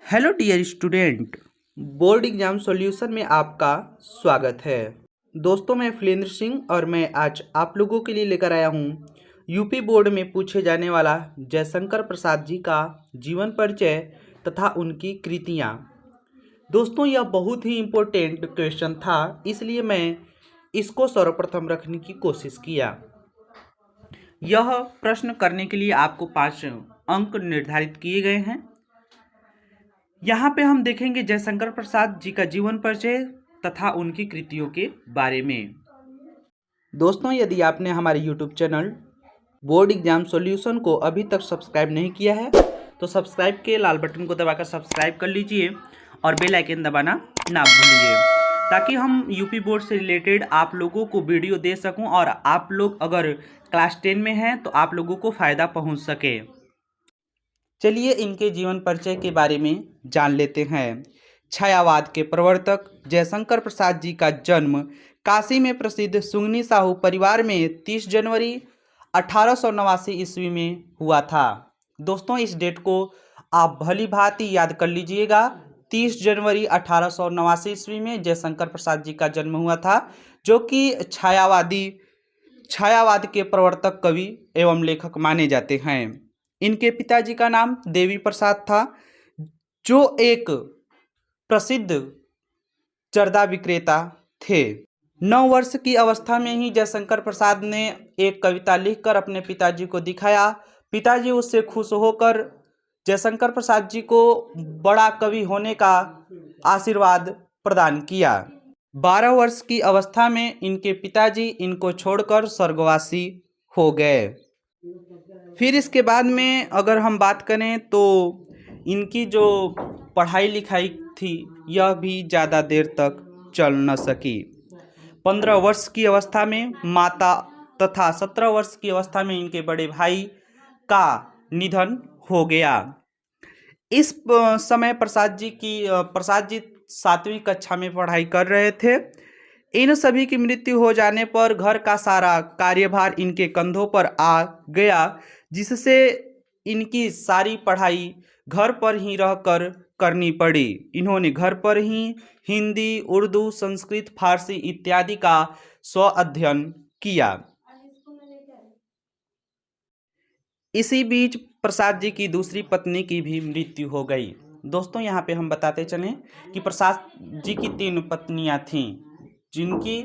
Hello dear student, board exam solution में आपका स्वागत है। दोस्तों, मैं फलेंद्र सिंह और मैं आज आप लोगों के लिए लेकर आया हूँ यूपी बोर्ड में पूछे जाने वाला जयशंकर प्रसाद जी का जीवन परिचय तथा उनकी कृतियाँ। दोस्तों, यह बहुत ही इम्पोर्टेंट क्वेश्चन था, इसलिए मैं इसको सर्वप्रथम रखने की कोशिश किया। यह प्रश्न करने के लिए आपको 5 अंक निर्धारित किए गए हैं। यहाँ पे हम देखेंगे जयशंकर प्रसाद जी का जीवन परिचय तथा उनकी कृतियों के बारे में। दोस्तों, यदि आपने हमारे YouTube channel board exam solution को अभी तक सब्सक्राइब नहीं किया है तो सब्सक्राइब के लाल बटन को दबाकर सब्सक्राइब कर लीजिए और बेल आइकन दबाना ना भूलिए, ताकि हम यूपी बोर्ड से रिलेटेड आप लोगों को वीडियो दे सकूं और आप लोग अगर क्लास 10 में हैं तो आप लोगों को फ़ायदा पहुंच सके। चलिए इनके जीवन परिचय के बारे में जान लेते हैं। छायावाद के प्रवर्तक जयशंकर प्रसाद जी का जन्म काशी में प्रसिद्ध सुंगनी साहू परिवार में 30 जनवरी 1889 ईस्वी में हुआ था। दोस्तों, इस डेट को आप भली भांति याद कर लीजिएगा। 30 जनवरी 1889 ईस्वी में जयशंकर प्रसाद जी का जन्म हुआ था, जो कि छायावाद के प्रवर्तक कवि एवं लेखक माने जाते हैं। इनके पिताजी का नाम देवी प्रसाद था, जो एक प्रसिद्ध जर्दा विक्रेता थे। 9 वर्ष की अवस्था में ही जयशंकर प्रसाद ने एक कविता लिखकर अपने पिताजी को दिखाया। पिताजी उससे खुश होकर जयशंकर प्रसाद जी को बड़ा कवि होने का आशीर्वाद प्रदान किया। 12 वर्ष की अवस्था में इनके पिताजी इनको छोड़कर स्वर्गवासी हो गए। फिर इसके बाद में अगर हम बात करें तो इनकी जो पढ़ाई लिखाई थी यह भी ज़्यादा देर तक चल न सकी। 15 वर्ष की अवस्था में माता तथा 17 वर्ष की अवस्था में इनके बड़े भाई का निधन हो गया। इस समय प्रसाद जी 7वीं कक्षा में पढ़ाई कर रहे थे। इन सभी की मृत्यु हो जाने पर घर का सारा कार्यभार इनके कंधों पर आ गया, जिससे इनकी सारी पढ़ाई घर पर ही रहकर करनी पड़ी। इन्होंने घर पर ही हिंदी, उर्दू, संस्कृत, फारसी इत्यादि का स्व अध्ययन किया। इसी बीच प्रसाद जी की दूसरी पत्नी की भी मृत्यु हो गई। दोस्तों, यहाँ पे हम बताते चलें कि प्रसाद जी की 3 पत्नियां थीं, जिनकी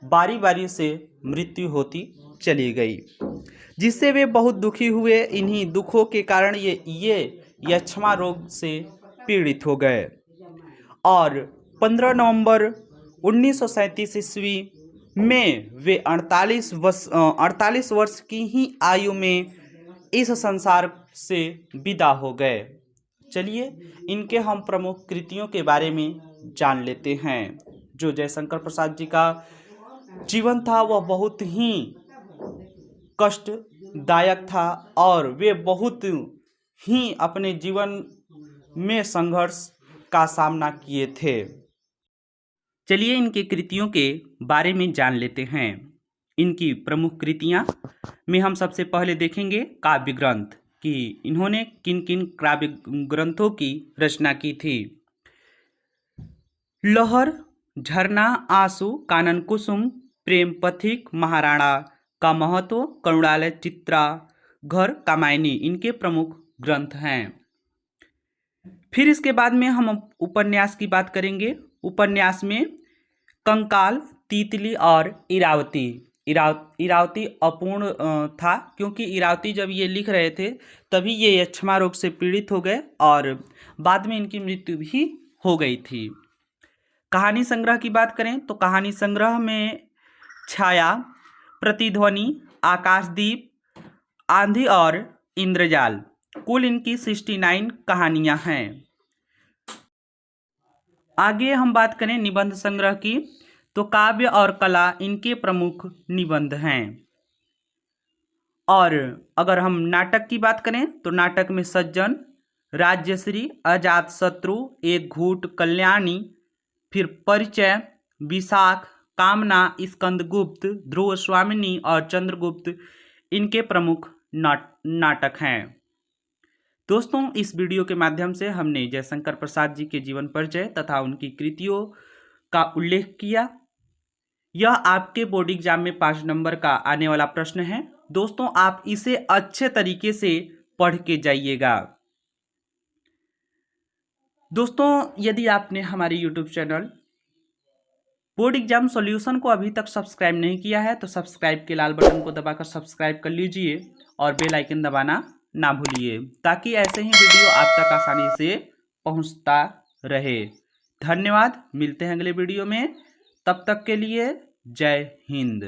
बारी बारी से मृत्यु होती चली गई, जिससे वे बहुत दुखी हुए। इन्हीं दुखों के कारण ये यक्ष्मा रोग से पीड़ित हो गए और 15 नवंबर 1937 ईस्वी में वे 48 वर्ष की ही आयु में इस संसार से विदा हो गए। चलिए इनके हम प्रमुख कृतियों के बारे में जान लेते हैं। जो जयशंकर प्रसाद जी का जीवन था वह बहुत ही कष्टदायक था और वे बहुत ही अपने जीवन में संघर्ष का सामना किए थे। चलिए इनकी कृतियों के बारे में जान लेते हैं। इनकी प्रमुख कृतियां में हम सबसे पहले देखेंगे काव्य ग्रंथ कि इन्होंने किन किन काव्य ग्रंथों की रचना की थी। लहर, झरना, आंसू, कानन कुसुम, प्रेम पथिक, महाराणा का महत्व, करुणालय, चित्रा घर, कामायनी इनके प्रमुख ग्रंथ हैं। फिर इसके बाद में हम उपन्यास की बात करेंगे। उपन्यास में कंकाल, तीतली और इरावती। इरावती अपूर्ण था, क्योंकि इरावती जब ये लिख रहे थे तभी ये यक्ष्मा रोग से पीड़ित हो गए और बाद में इनकी मृत्यु भी हो गई थी। कहानी संग्रह की बात करें तो कहानी संग्रह में छाया, प्रतिध्वनि, आकाशदीप, आंधी और इंद्रजाल कुल इनकी 69 कहानियां हैं। आगे हम बात करें निबंध संग्रह की तो काव्य और कला इनके प्रमुख निबंध हैं। और अगर हम नाटक की बात करें तो नाटक में सज्जन, राज्यश्री, अजातशत्रु, एक घूट, कल्याणी, फिर परिचय, विशाख, कामना, स्कंदगुप्त, ध्रुव स्वामिनी और चंद्रगुप्त इनके प्रमुख नाटक हैं। दोस्तों, इस वीडियो के माध्यम से हमने जयशंकर प्रसाद जी के जीवन परिचय तथा उनकी कृतियों का उल्लेख किया। यह आपके बोर्ड एग्जाम में 5 नंबर का आने वाला प्रश्न है। दोस्तों, आप इसे अच्छे तरीके से पढ़ के जाइएगा। दोस्तों, यदि आपने हमारे YouTube channel board exam solution को अभी तक सब्सक्राइब नहीं किया है तो सब्सक्राइब के लाल बटन को दबाकर सब्सक्राइब कर लीजिए और बेल आइकन दबाना ना भूलिए, ताकि ऐसे ही वीडियो आप तक आसानी से पहुंचता रहे। धन्यवाद, मिलते हैं अगले वीडियो में। तब तक के लिए जय हिंद।